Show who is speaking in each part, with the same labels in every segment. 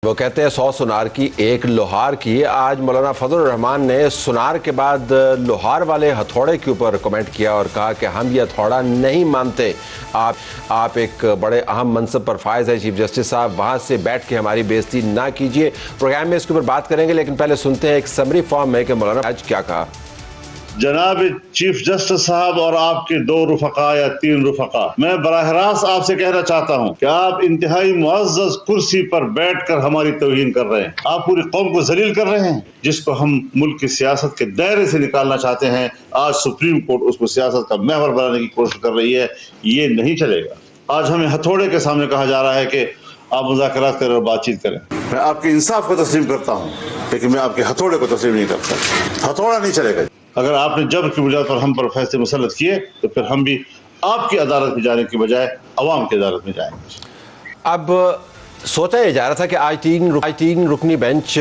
Speaker 1: वो कहते हैं 100 सुनार की एक लोहार की। आज मौलाना फजलुर रहमान ने सुनार के बाद लोहार वाले हथौड़े के ऊपर कमेंट किया और कहा कि हम ये हथौड़ा नहीं मानते। आप एक बड़े अहम मनसब पर फायज है चीफ जस्टिस साहब, वहाँ से बैठ के हमारी बेइज्जती ना कीजिए। प्रोग्राम में इसके ऊपर बात करेंगे, लेकिन पहले सुनते हैं एक समरी फॉर्म में कि मौलाना आज क्या कहा।
Speaker 2: जनाब चीफ जस्टिस साहब और आपके 2 रुफका या 3 रुफका, मैं बराह रास्त आपसे कहना चाहता हूँ कि आप इंतहाई मुअज़्ज़ज़ कुर्सी पर बैठकर हमारी तौहीन कर रहे हैं। आप पूरी कौम को जलील कर रहे हैं, जिसको हम मुल्क की सियासत के दायरे से निकालना चाहते हैं। आज सुप्रीम कोर्ट उसको सियासत का महवर बनाने की कोशिश कर रही है। ये नहीं चलेगा। आज हमें हथौड़े के सामने कहा जा रहा है कि आप मुज़ाकरात करें और बातचीत करें। मैं आपके इंसाफ को तस्लीम करता हूँ, लेकिन मैं आपके हथौड़े को तस्लीम नहीं करता। हथौड़ा नहीं चलेगा। अगर आपने जबर की बुनियाद पर हम पर फैसले मुसल्लत किए तो फिर हम भी आपकी अदालत में जाने की बजाय अवाम की अदालत में जाएंगे।
Speaker 1: अब सोचा जा रहा था कि आज तीन रुकनी बेंच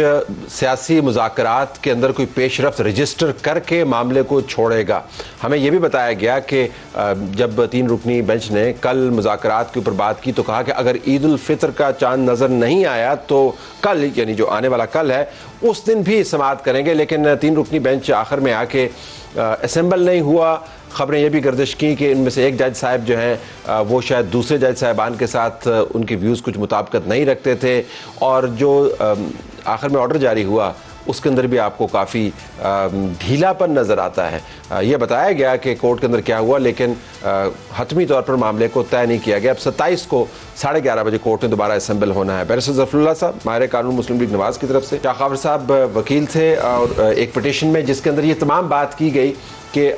Speaker 1: सियासी मुज़ाकरात के अंदर कोई पेशरफ्त रजिस्टर करके मामले को छोड़ेगा। हमें यह भी बताया गया कि जब 3 रुकनी बेंच ने कल मुज़ाकरात के ऊपर बात की तो कहा कि अगर ईद उल फितर का चांद नज़र नहीं आया तो कल, यानी जो आने वाला कल है, उस दिन भी समाअत करेंगे। लेकिन 3 रुकनी बेंच आखिर में आके असेंबल नहीं हुआ। ख़बरें ये भी गर्दिश की कि इनमें से एक जज साहब जो हैं वो शायद दूसरे जज साहिबान के साथ उनके व्यूज़ कुछ मुताबिकत नहीं रखते थे, और जो आखिर में ऑर्डर जारी हुआ उसके अंदर भी आपको काफ़ी ढीलापन नज़र आता है। ये बताया गया कि कोर्ट के अंदर क्या हुआ, लेकिन हतमी तौर पर मामले को तय नहीं किया गया। अब 27 को 11:30 बजे कोर्ट में दोबारा असेंबल होना है। बैरिस्टर ज़फ़रुल्लाह साहब, माहिर कानून मुस्लिम लीग नवाज़ की तरफ से, शाह खावर साहब वकील थे, और एक पिटीशन में जिसके अंदर ये तमाम बात की गई कि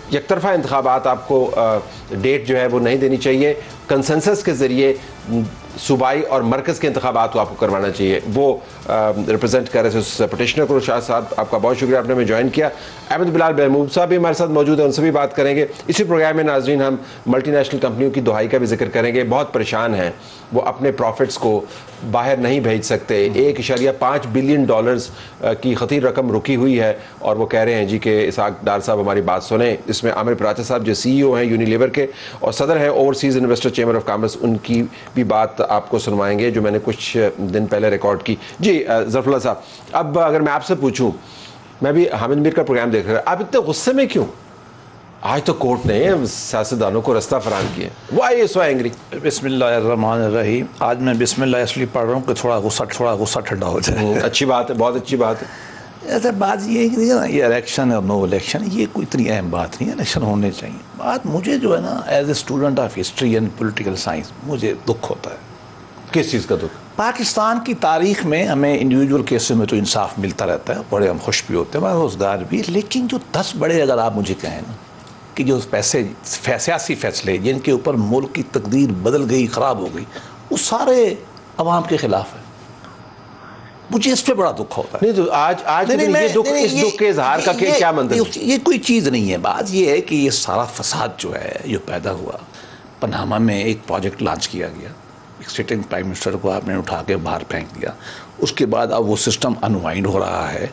Speaker 1: एकतरफा इंतखाबात आपको डेट जो है वो नहीं देनी चाहिए, कंसेंसस के ज़रिए सूबाई और मरकज़ के इंतखाबात को आपको करवाना चाहिए। वो रिप्रेजेंट कर रहे थे उस पटिशनर को। शाह साहब, आपका बहुत शुक्रिया, आपने हमें ज्वाइन किया। अहमद बिलाल महमूद साहब भी हमारे साथ मौजूद हैं, उनसे भी बात करेंगे। इसी प्रोग्राम में नाजरीन हम मल्टीनेशनल कंपनियों की दुहाई का भी जिक्र करेंगे। बहुत परेशान हैं, वो अपने प्रॉफिट्स को बाहर नहीं भेज सकते। 1.5 बिलियन डॉलर्स की खतीर रकम रुकी हुई है, और वो कह रहे हैं जी कि इसहाक डार साहब हमारी बात सुने। इसमें आमिर पराचा साहब जो CEO हैं यूनिलीवर के और सदर हैं overseas investor chamber of commerce, उनकी भी बात आपको सुनवाएंगे जो मैंने कुछ दिन पहले रिकॉर्ड की। जी ज़फ़रुल्लाह साहब, अब अगर मैं आपसे पूछूं, मैं भी हामिद मीर का प्रोग्राम देख रहा, आप इतने गुस्से में क्यों? आज तो कोर्ट ने सियासतदानों को रास्ता फराहम किया, वाई यू सो एंग्री?
Speaker 3: बिस्मिल्लाहिर्रहमानिर्रहीम। आज मैं बिस्मिल्लाह इसलिए पढ़ रहा हूँ कि थोड़ा गुस्सा ठंडा हो जाए।
Speaker 1: अच्छी बात है, बहुत अच्छी बात है।
Speaker 3: ऐसा बात ये है कि ना, ये इलेक्शन और नो इलेक्शन ये कोई इतनी अहम बात नहीं है। इलेक्शन होने चाहिए। बात मुझे जो है ना, as a student of history and political science, मुझे दुख होता है।
Speaker 1: किस चीज़ का दुख?
Speaker 3: पाकिस्तान की तारीख में हमें इंडिविजुअल केसेस में तो इंसाफ मिलता रहता है, बड़े हम खुश भी होते हैं, हमारा रोज़गार भी, लेकिन जो 10 बड़े, अगर आप मुझे कहें ना कि जो सियासी फैसले जिनके ऊपर मुल्क की तकदीर बदल गई, ख़राब हो गई, वो सारे अवाम के ख़िलाफ़ है। मुझे इस पर बड़ा दुख होता है।
Speaker 1: नहीं तो आज इस दुख के इजहार का क्या मतलब?
Speaker 3: ये कोई चीज़ नहीं है। बात ये है कि ये सारा फसाद जो है जो पैदा हुआ, पनामा में एक प्रोजेक्ट लॉन्च किया गया, एक सिटिंग प्राइम मिनिस्टर को आपने उठा के बाहर फेंक दिया। उसके बाद अब वो सिस्टम अनवाइंड हो रहा है,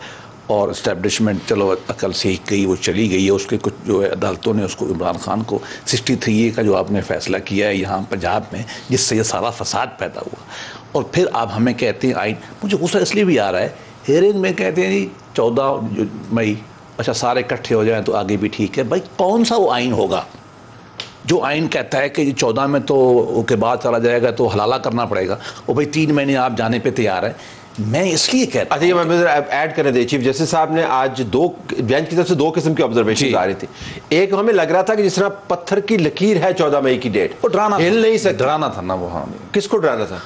Speaker 3: और इस्टेब्लिशमेंट चलो अकल सीख गई, वो चली गई है। उसके कुछ जो है अदालतों ने उसको, इमरान खान को 63A का जो आपने फैसला किया है यहाँ पंजाब में, जिससे ये सारा फसाद पैदा हुआ, और फिर आप हमें कहते हैं आइन। मुझे गुस्सा इसलिए भी आ रहा है, हेयरिंग में कहते हैं जी 14 मई, अच्छा सारे इकट्ठे हो जाएं तो आगे भी ठीक है। भाई कौन सा वो आइन होगा जो आइन कहता है कि 14 में तो के बाद चला जाएगा तो हलाला करना पड़ेगा, और भाई 3 महीने आप जाने पे तैयार है। मैं इसलिए कहता हूं।
Speaker 1: अच्छा, मैं ऐड करने दे, चीफ जस्टिस साहब ने आज बेंच की तरफ से 2 किस्म की ऑब्जर्वेशन आ रही थी। एक हमें लग रहा था कि जिस तरह पत्थर की लकीर है 14 मई की डेट,
Speaker 3: वो डराना,
Speaker 1: हिल नहीं सकता।
Speaker 3: डराना था ना वो। हाँ,
Speaker 1: किसको डराना था?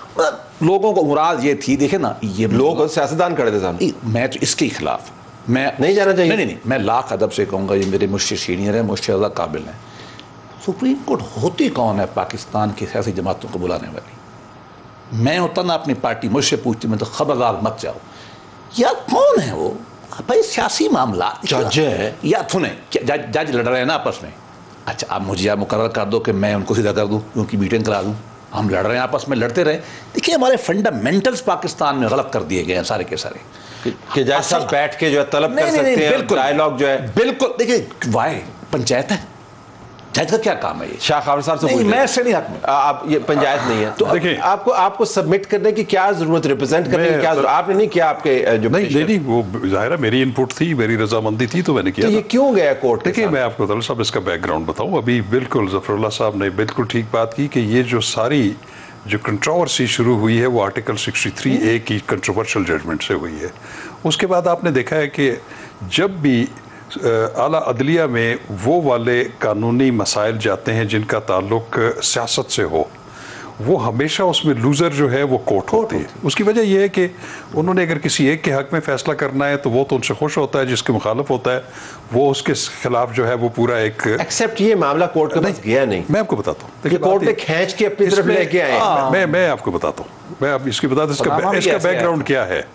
Speaker 3: लोगों को मुराद ये थी, देखे ना, ये
Speaker 1: लोग सियासतदान खड़े थे सामने।
Speaker 3: मैं तो इसके खिलाफ, मैं
Speaker 1: नहीं जाना चाहिए।
Speaker 3: नहीं, मैं लाख अदब से कहूँगा, ये मेरे मुझसे सीनियर है, मुझसे ज़्यादा काबिल हैं। सुप्रीम कोर्ट होती कौन है पाकिस्तान की सियासी जमातों को बुलाने वाली? मैं होता ना अपनी पार्टी, मुझसे पूछती, मैं तो खबरदार मत जाओ। यार कौन है वो? भाई सियासी मामला
Speaker 1: जज है
Speaker 3: या थुने जज लड़ रहे हैं ना आपस में। अच्छा, आप मुझे आप मुकर्रर कर दो कि मैं उनको सीधा कर दूं, उनकी मीटिंग करा दूं। हम लड़ रहे हैं आपस में, लड़ते रहे। देखिए हमारे फंडामेंटल्स पाकिस्तान में गलत कर दिए गए हैं सारे के सारे,
Speaker 1: कि जज साहब बैठ के जो है तलब कर सकते हैं, डायलॉग जो है।
Speaker 3: बिल्कुल, देखिए वाई पंचायत है, जज का क्या काम है ये?
Speaker 1: शाह खावर साहब से
Speaker 3: मैं इससे नहीं हक में।
Speaker 1: आप ये पंचायत नहीं है तो
Speaker 4: देखिए,
Speaker 1: आपको सबमिट करने की क्या जरूरत, रिप्रेजेंट करने की क्या जरूरत? आपने नहीं किया, आपके जो
Speaker 4: नहीं वो जाहिर है मेरी इनपुट थी, मेरी रजामंदी थी तो मैंने किया।
Speaker 1: तो ये क्यों गया कोर्ट?
Speaker 4: देखिए मैं आपको तलत साहब इसका बैकग्राउंड बताऊं। अभी बिल्कुल ज़फरुल्लाह साहब ने बिल्कुल ठीक बात की कि ये जो सारी जो कंट्रोवर्सी शुरू हुई है वो आर्टिकल 63A की कंट्रोवर्शियल जजमेंट से हुई है। उसके बाद आपने देखा है कि जब भी आला अदलिया में वो वाले कानूनी मसाइल जाते हैं जिनका ताल्लुक सियासत से हो, वो हमेशा उसमें लूज़र जो है वो कोर्ट होती है। उसकी वजह यह है कि उन्होंने अगर किसी एक के हक में फैसला करना है तो वो तो उनसे खुश होता है, जिसके मुखालिफ होता है वो उसके खिलाफ जो है वो पूरा एक
Speaker 1: एक्सेप्ट ये मामला कोर्ट के पास गया नहीं।
Speaker 4: मैं आपको बताता हूँ, देखिए
Speaker 1: कोर्ट ने खींच के अपनी तरफ लेके आए।
Speaker 4: मैं आपको बताता हूँ, मैं अब इसकी बताता हूँ इसका बैकग्राउंड क्या है,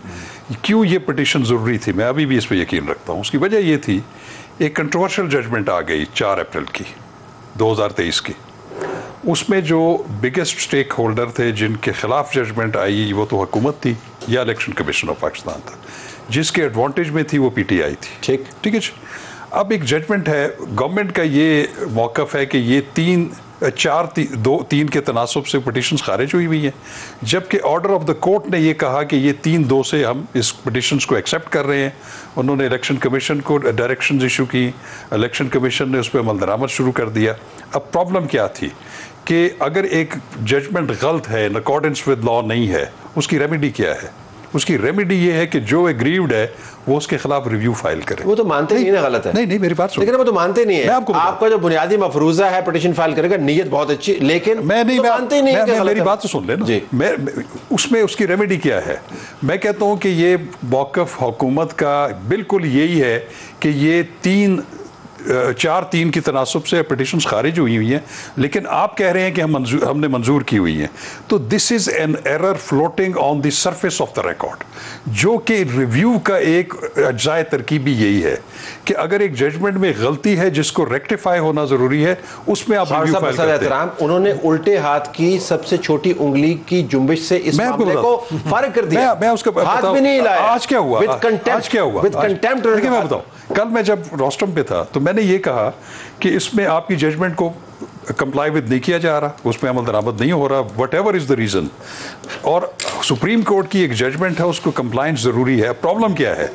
Speaker 4: क्यों ये पिटीशन ज़रूरी थी। मैं अभी भी इस पर यकीन रखता हूँ। उसकी वजह ये थी, एक कंट्रोवर्शियल जजमेंट आ गई 4 अप्रैल की 2023 की। उसमें जो बिगेस्ट स्टेक होल्डर थे जिनके खिलाफ जजमेंट आई वो तो हुकूमत थी या इलेक्शन कमीशन ऑफ पाकिस्तान था, जिसके एडवांटेज में थी वो PTI थी। ठीक है जी। अब एक जजमेंट है, गवर्नमेंट का ये मौक़िफ़ है कि ये 3 के तनासब से पिटीशंस खारिज हुई हैं, जबकि ऑर्डर ऑफ द कोर्ट ने ये कहा कि ये 3-2 से हम इस पिटीशंस को एक्सेप्ट कर रहे हैं। उन्होंने इलेक्शन कमीशन को डायरेक्शंस इशू की, इलेक्शन कमीशन ने उस पर अमल दरामद शुरू कर दिया। अब प्रॉब्लम क्या थी कि अगर एक जजमेंट गलत है, इन अकॉर्डेंस विद लॉ नहीं है, उसकी रेमेडी क्या है? उसकी रेमेडी ये है कि जो एग्रीव्ड है वो उसके खिलाफ रिव्यू फाइल करे।
Speaker 1: वो तो मानते नहीं है गलत है।
Speaker 4: नहीं मेरी बात सुनो,
Speaker 1: लेकिन वो तो मानते नहीं है। आपका जो बुनियादी मफरूजा है पिटीशन फाइल करेगा, नीयत बहुत अच्छी, लेकिन
Speaker 4: मैं नहीं,
Speaker 1: मानते ही नहीं।
Speaker 4: मेरी बात तो सुन लेना। मैं उसमें उसकी रेमेडी क्या है? मैं कहता हूँ कि ये मौक़िफ़ हुकूमत का बिल्कुल यही है कि ये 4-3 की तनासब से पिटीशंस खारिज हुई हैं, लेकिन आप कह रहे हैं कि हमने मंजूर की हुई हैं। तो this is an error floating on the surface of the record, जो कि रिव्यू का एक अज्जाए तरकीबी यही है कि अगर एक जजमेंट में गलती है जिसको रेक्टिफाई होना ज़रूरी है, उसमें आप रिव्यू फाइल करते हैं।
Speaker 1: उन्होंने उल्टे हाथ की सबसे छोटी उंगली की जुम्बिश से इस मामले को फारिग कर दिया।
Speaker 4: मैं उसका हाथ भी नहीं हिलाया। आज क्या हुआ? आज क्या हुआ?
Speaker 1: With contempt.
Speaker 4: मैं बताऊं, कल मैं जब रोस्टम पे था तो मैंने ये कहा कि इसमें आपकी जजमेंट को कंप्लाई विद नहीं किया जा रहा, उसमें अमल दरामद नहीं हो रहा, whatever is the reason, और सुप्रीम कोर्ट की एक जजमेंट है, उसको कंप्लाइंस जरूरी है। प्रॉब्लम क्या है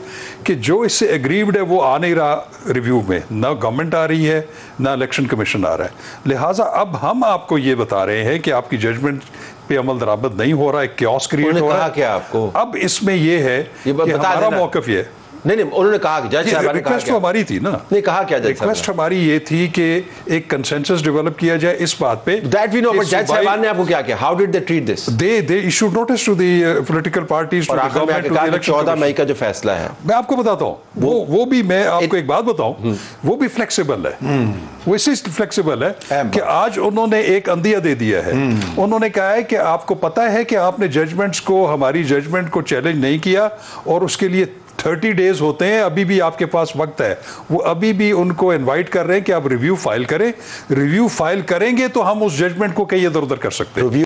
Speaker 4: कि जो इससे एग्रीव्ड है वो आ नहीं रहा रिव्यू में, ना गवर्नमेंट आ रही है ना इलेक्शन कमीशन आ रहा है। लिहाजा अब हम आपको ये बता रहे हैं कि आपकी जजमेंट पे अमल दरामद नहीं हो रहा है, क्योस क्रिएट हो रहा है।
Speaker 1: क्या आपको अब
Speaker 4: इसमें ये है कि हमारा मौक़िफ़ ये
Speaker 1: नहीं, उन्होंने कहा कि जज साहब ने
Speaker 4: रिक्वेस्ट तो हमारी थी ना।
Speaker 1: नहीं कहा क्या?
Speaker 4: रिक्वेस्ट हमारी ये थी कि एक कंसेंसस डेवलप किया जाए इस बात पे।
Speaker 1: दैट वी नो, बट जज साहब ने आपको क्या किया? How did they treat this?
Speaker 4: They issued notice to the political parties, to the government, to the election.
Speaker 1: 14 मई का जो फैसला है,
Speaker 4: मैं आपको बताता हूँ, वो भी मैं आपको एक बात बताऊं, वो भी फ्लेक्सिबल है। वो इसी फ्लेक्सिबल है कि आज उन्होंने एक अंदिया दे दिया है। उन्होंने कहा है कि आपको पता है कि आपने जजमेंट्स को, हमारी जजमेंट को चैलेंज नहीं किया और उसके लिए 30 डेज होते हैं, अभी भी आपके पास वक्त है। वो अभी भी उनको इनवाइट कर रहे हैं कि आप रिव्यू फाइल करें। रिव्यू फाइल करेंगे तो हम उस जजमेंट को कहीं इधर उधर कर सकते हैं।